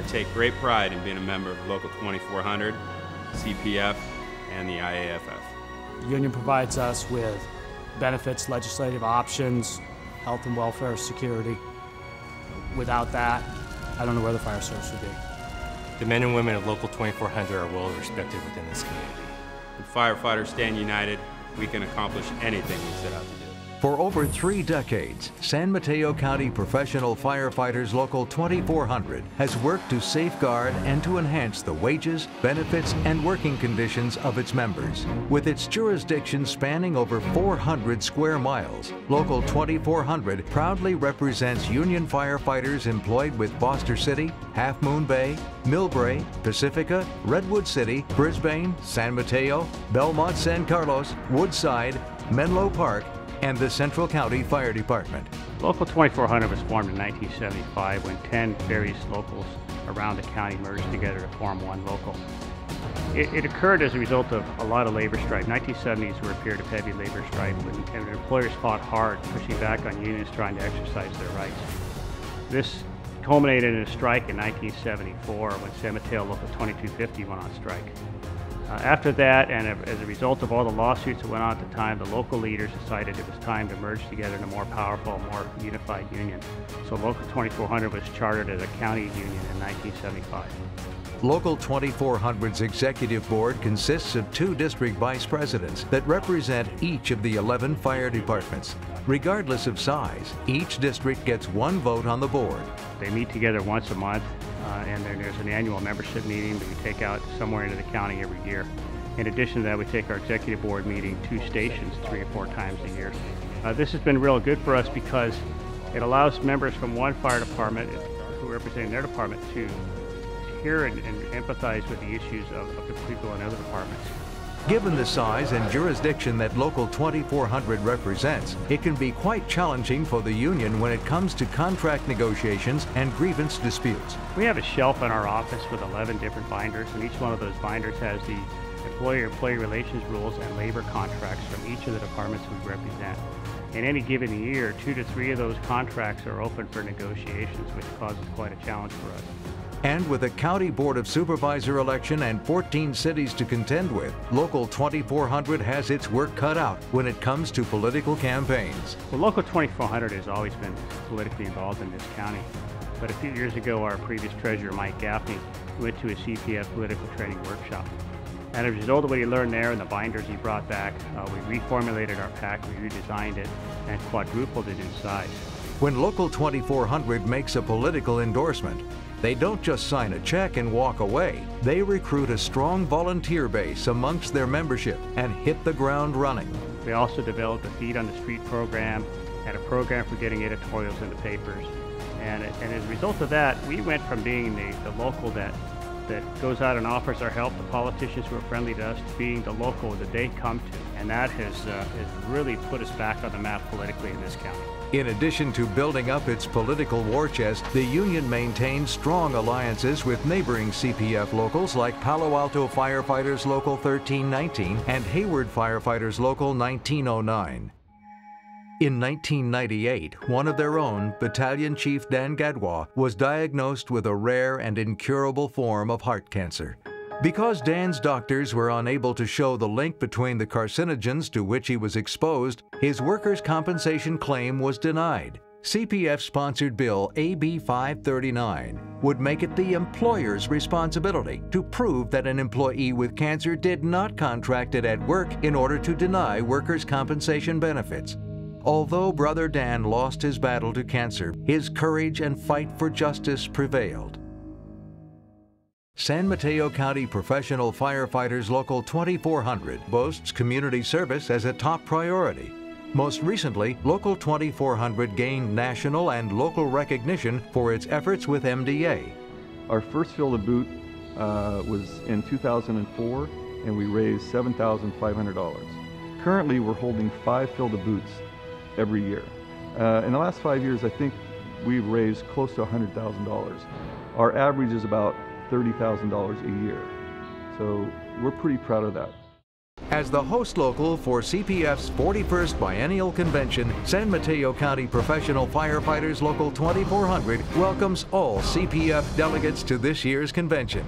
take great pride in being a member of Local 2400, CPF, and the IAFF. The union provides us with benefits, legislative options, health and welfare, security. Without that, I don't know where the fire service would be. The men and women of Local 2400 are well respected within this community. When firefighters stand united, we can accomplish anything we set out to do. For over 3 decades, San Mateo County Professional Firefighters Local 2400 has worked to safeguard and to enhance the wages, benefits, and working conditions of its members. With its jurisdiction spanning over 400 square miles, Local 2400 proudly represents union firefighters employed with Foster City, Half Moon Bay, Millbrae, Pacifica, Redwood City, Brisbane, San Mateo, Belmont San Carlos, Woodside, Menlo Park, and the Central County Fire Department. Local 2400 was formed in 1975 when 10 various locals around the county merged together to form one local. It occurred as a result of a lot of labor strife. 1970s were a period of heavy labor strife and employers fought hard, pushing back on unions trying to exercise their rights. This culminated in a strike in 1974 when San Mateo Local 2250 went on strike. After that, and as a result of all the lawsuits that went on at the time, the local leaders decided it was time to merge together in a more powerful, more unified union. So Local 2400 was chartered as a county union in 1975. Local 2400's executive board consists of 2 district vice presidents that represent each of the 11 fire departments. Regardless of size, each district gets 1 vote on the board. They meet together once a month, and then there's an annual membership meeting that we take out somewhere into the county every year. In addition to that, we take our executive board meeting 2 stations 3 or 4 times a year. This has been real good for us because it allows members from one fire department who represent their department to hear and empathize with the issues of the people in other departments. Given the size and jurisdiction that Local 2400 represents, it can be quite challenging for the union when it comes to contract negotiations and grievance disputes. We have a shelf in our office with 11 different binders, and each one of those binders has the employer-employee relations rules and labor contracts from each of the departments we represent. In any given year, 2 to 3 of those contracts are open for negotiations, which causes quite a challenge for us. And with a county board of supervisor election and 14 cities to contend with, Local 2400 has its work cut out when it comes to political campaigns. Well, Local 2400 has always been politically involved in this county. But a few years ago, our previous treasurer, Mike Gaffney, went to a CPF political training workshop. And as a result of what he learned there and the binders he brought back, we reformulated our pack, we redesigned it, and quadrupled it in size. When Local 2400 makes a political endorsement, they don't just sign a check and walk away. They recruit a strong volunteer base amongst their membership and hit the ground running. We also developed a Feet on the Street program and a program for getting editorials in the papers. And as a result of that, we went from being the local that goes out and offers our help to politicians who are friendly to us to being the local that they come to. And that has really put us back on the map politically in this county. In addition to building up its political war chest, the union maintains strong alliances with neighboring CPF locals like Palo Alto Firefighters Local 1319 and Hayward Firefighters Local 1909. In 1998, one of their own, Battalion Chief Dan Gadwa, was diagnosed with a rare and incurable form of heart cancer. Because Dan's doctors were unable to show the link between the carcinogens to which he was exposed, his workers' compensation claim was denied. CPF-sponsored Bill AB 539 would make it the employer's responsibility to prove that an employee with cancer did not contract it at work in order to deny workers' compensation benefits. Although Brother Dan lost his battle to cancer, his courage and fight for justice prevailed. San Mateo County Professional Firefighters Local 2400 boasts community service as a top priority. Most recently, Local 2400 gained national and local recognition for its efforts with MDA. Our first Fill the Boot was in 2004, and we raised $7,500. Currently, we're holding 5 Fill the Boots every year. In the last 5 years, I think we've raised close to $100,000. Our average is about $30,000 a year. So we're pretty proud of that. As the host local for CPF's 41st Biennial Convention, San Mateo County Professional Firefighters Local 2400 welcomes all CPF delegates to this year's convention.